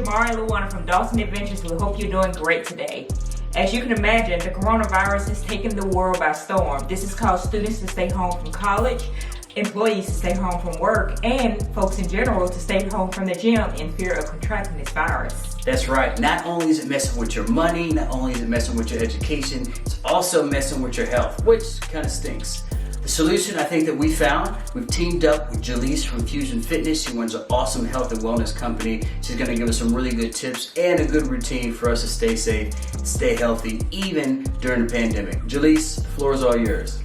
Jamar and Luana from Dawson Adventures. We hope you're doing great today. As you can imagine, the coronavirus has taken the world by storm. This has caused students to stay home from college, employees to stay home from work, and folks in general to stay home from the gym in fear of contracting this virus. That's right. Not only is it messing with your money, not only is it messing with your education, it's also messing with your health, which kind of stinks. The solution I think that we found, we've teamed up with Jelyse from Fusion Fitness. She runs an awesome health and wellness company. She's going to give us some really good tips and a good routine for us to stay safe, stay healthy, even during the pandemic. Jelyse, the floor is all yours.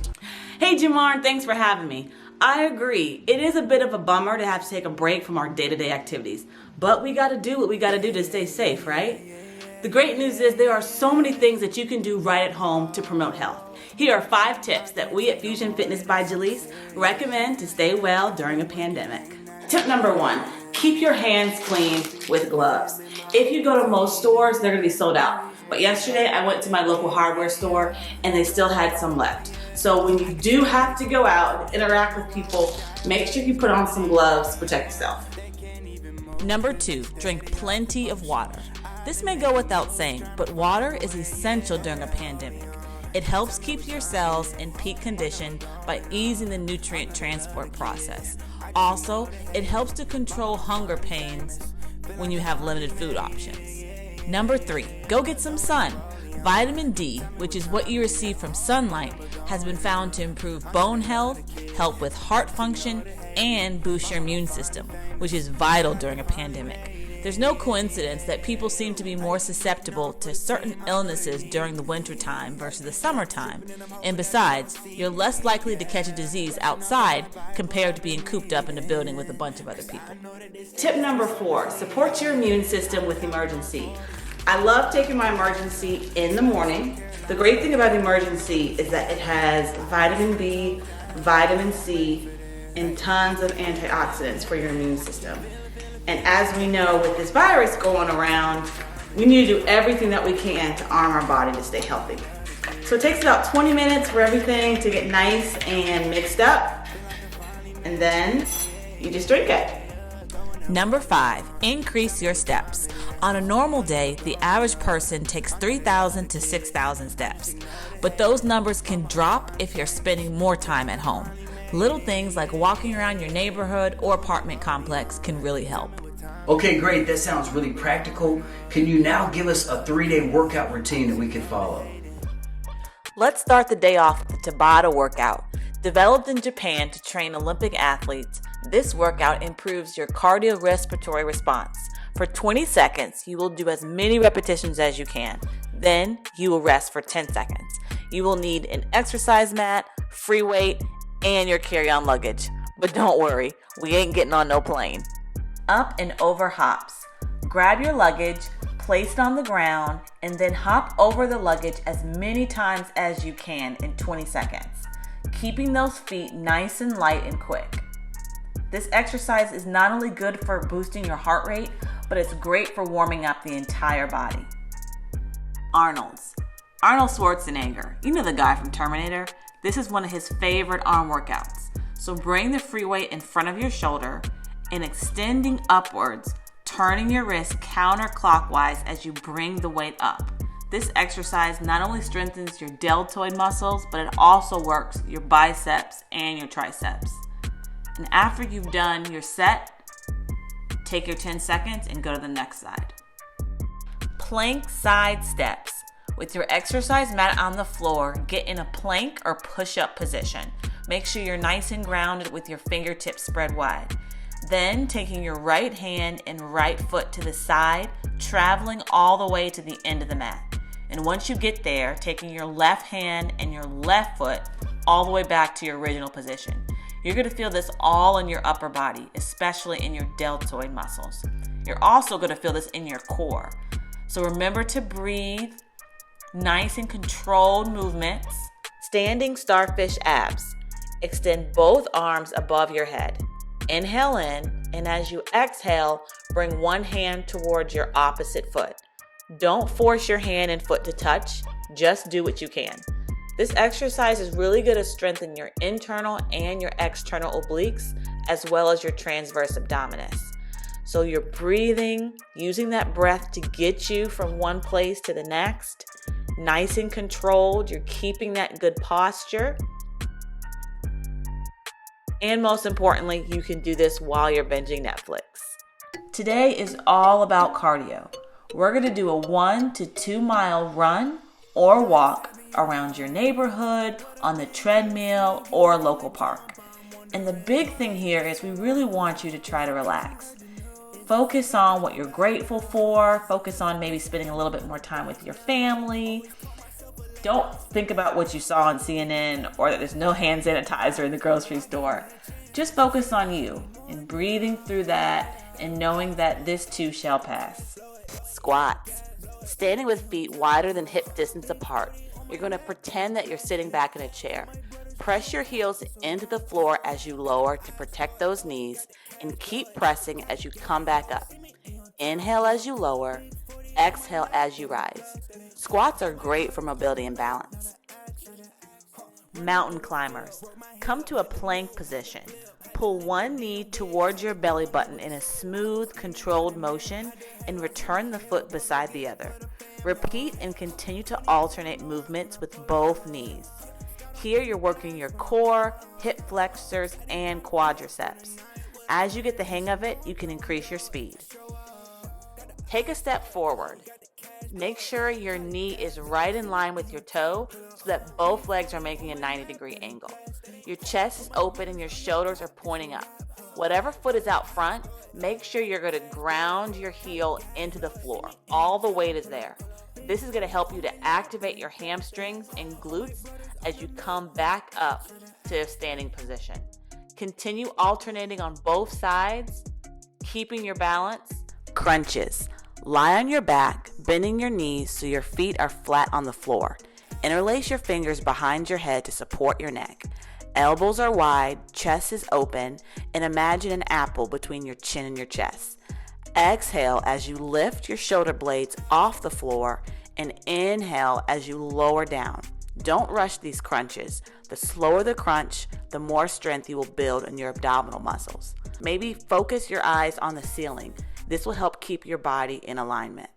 Hey Jamar, thanks for having me. I agree. It is a bit of a bummer to have to take a break from our day-to-day activities, but we got to do what we got to do to stay safe, right? The great news is there are so many things that you can do right at home to promote health. Here are 5 tips that we at Fusion Fitness by Jelyse recommend to stay well during a pandemic. Tip number 1, keep your hands clean with gloves. If you go to most stores, they're going to be sold out. But yesterday I went to my local hardware store and they still had some left. So when you do have to go out and interact with people, make sure you put on some gloves to protect yourself. Number 2, drink plenty of water. This may go without saying, but water is essential during a pandemic. It helps keep your cells in peak condition by easing the nutrient transport process. Also, it helps to control hunger pains when you have limited food options. Number 3, go get some sun. Vitamin D, which is what you receive from sunlight, has been found to improve bone health, help with heart function, and boost your immune system, which is vital during a pandemic. There's no coincidence that people seem to be more susceptible to certain illnesses during the wintertime versus the summertime. And besides, you're less likely to catch a disease outside compared to being cooped up in a building with a bunch of other people. Tip number 4, support your immune system with Emergency. I love taking my Emergency in the morning. The great thing about Emergency is that it has vitamin B, vitamin C, and tons of antioxidants for your immune system. And as we know, with this virus going around, we need to do everything that we can to arm our body to stay healthy. So it takes about 20 minutes for everything to get nice and mixed up. And then you just drink it. Number 5, increase your steps. On a normal day, the average person takes 3,000 to 6,000 steps, but those numbers can drop if you're spending more time at home. Little things like walking around your neighborhood or apartment complex can really help. Okay, great. That sounds really practical. Can you now give us a 3-day workout routine that we can follow? Let's start the day off with the Tabata workout. Developed in Japan to train Olympic athletes, this workout improves your cardiorespiratory response. For 20 seconds, you will do as many repetitions as you can. Then you will rest for 10 seconds. You will need an exercise mat, free weight, and your carry-on luggage. But don't worry, we ain't getting on no plane. Up and over hops. Grab your luggage, place it on the ground, and then hop over the luggage as many times as you can in 20 seconds, keeping those feet nice and light and quick. This exercise is not only good for boosting your heart rate, but it's great for warming up the entire body. Arnold Schwarzenegger, you know the guy from Terminator? This is one of his favorite arm workouts. So bring the free weight in front of your shoulder and extending upwards, turning your wrist counterclockwise as you bring the weight up. This exercise not only strengthens your deltoid muscles, but it also works your biceps and your triceps. And after you've done your set, take your 10 seconds and go to the next side. Plank side steps. With your exercise mat on the floor, get in a plank or push-up position. Make sure you're nice and grounded with your fingertips spread wide. Then taking your right hand and right foot to the side, traveling all the way to the end of the mat. And once you get there, taking your left hand and your left foot all the way back to your original position. You're going to feel this all in your upper body, especially in your deltoid muscles. You're also going to feel this in your core. So remember to breathe, nice and controlled movements. Standing starfish abs. Extend both arms above your head. Inhale in, and as you exhale, bring one hand towards your opposite foot. Don't force your hand and foot to touch, just do what you can. This exercise is really going to strengthen your internal and your external obliques, as well as your transverse abdominis. So you're breathing, using that breath to get you from one place to the next. Nice and controlled. You're keeping that good posture. And most importantly, you can do this while you're binging Netflix. Today is all about cardio. We're going to do a 1 to 2 mile run or walk around your neighborhood, on the treadmill, or local park. And the big thing here is we really want you to try to relax. Focus on what you're grateful for. Focus on maybe spending a little bit more time with your family. Don't think about what you saw on CNN or that there's no hand sanitizer in the grocery store. Just focus on you and breathing through that and knowing that this too shall pass. Squats. Standing with feet wider than hip distance apart. You're going to pretend that you're sitting back in a chair. Press your heels into the floor as you lower to protect those knees and keep pressing as you come back up. Inhale as you lower, exhale as you rise. Squats are great for mobility and balance. Mountain climbers. Come to a plank position. Pull one knee towards your belly button in a smooth, controlled motion and return the foot beside the other. Repeat and continue to alternate movements with both knees. Here you're working your core, hip flexors, and quadriceps. As you get the hang of it, you can increase your speed. Take a step forward. Make sure your knee is right in line with your toe so that both legs are making a 90-degree angle. Your chest is open and your shoulders are pointing up. Whatever foot is out front, make sure you're going to ground your heel into the floor. All the weight is there. This is going to help you to activate your hamstrings and glutes as you come back up to a standing position. Continue alternating on both sides, keeping your balance. Crunches. Lie on your back, bending your knees so your feet are flat on the floor. Interlace your fingers behind your head to support your neck. Elbows are wide, chest is open, and imagine an apple between your chin and your chest. Exhale as you lift your shoulder blades off the floor and inhale as you lower down. Don't rush these crunches. The slower the crunch, the more strength you will build in your abdominal muscles. Maybe focus your eyes on the ceiling. This will help keep your body in alignment.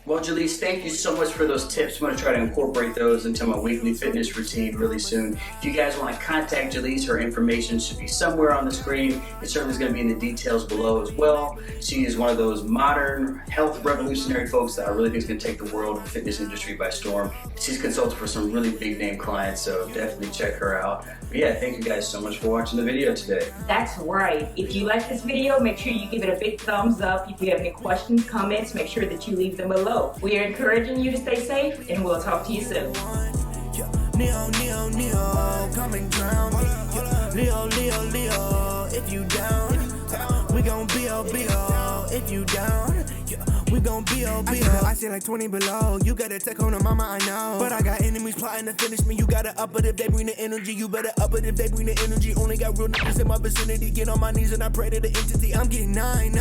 Well, Jelyse, thank you so much for those tips. I'm going to try to incorporate those into my weekly fitness routine really soon. If you guys want to contact Jelyse, her information should be somewhere on the screen. It certainly is going to be in the details below as well. She is one of those modern health revolutionary folks that I really think is going to take the world and fitness industry by storm. She's consulted for some really big name clients, so definitely check her out. But yeah, thank you guys so much for watching the video today. That's right. If you like this video, make sure you give it a big thumbs up. If you have any questions, comments, make sure that you leave them below. We are encouraging you to stay safe, and we'll talk to you soon. Neo, come and drown me. Leo, if you down, we gon' be if you down, we gon' be I see like 20 below. You got a tech on the mama, I know. But I got enemies plotting to finish me. You gotta up it if they bring the energy. You better up it if they bring the energy. Only got real niggas in my vicinity. Get on my knees and I pray to the entity. I'm getting 9,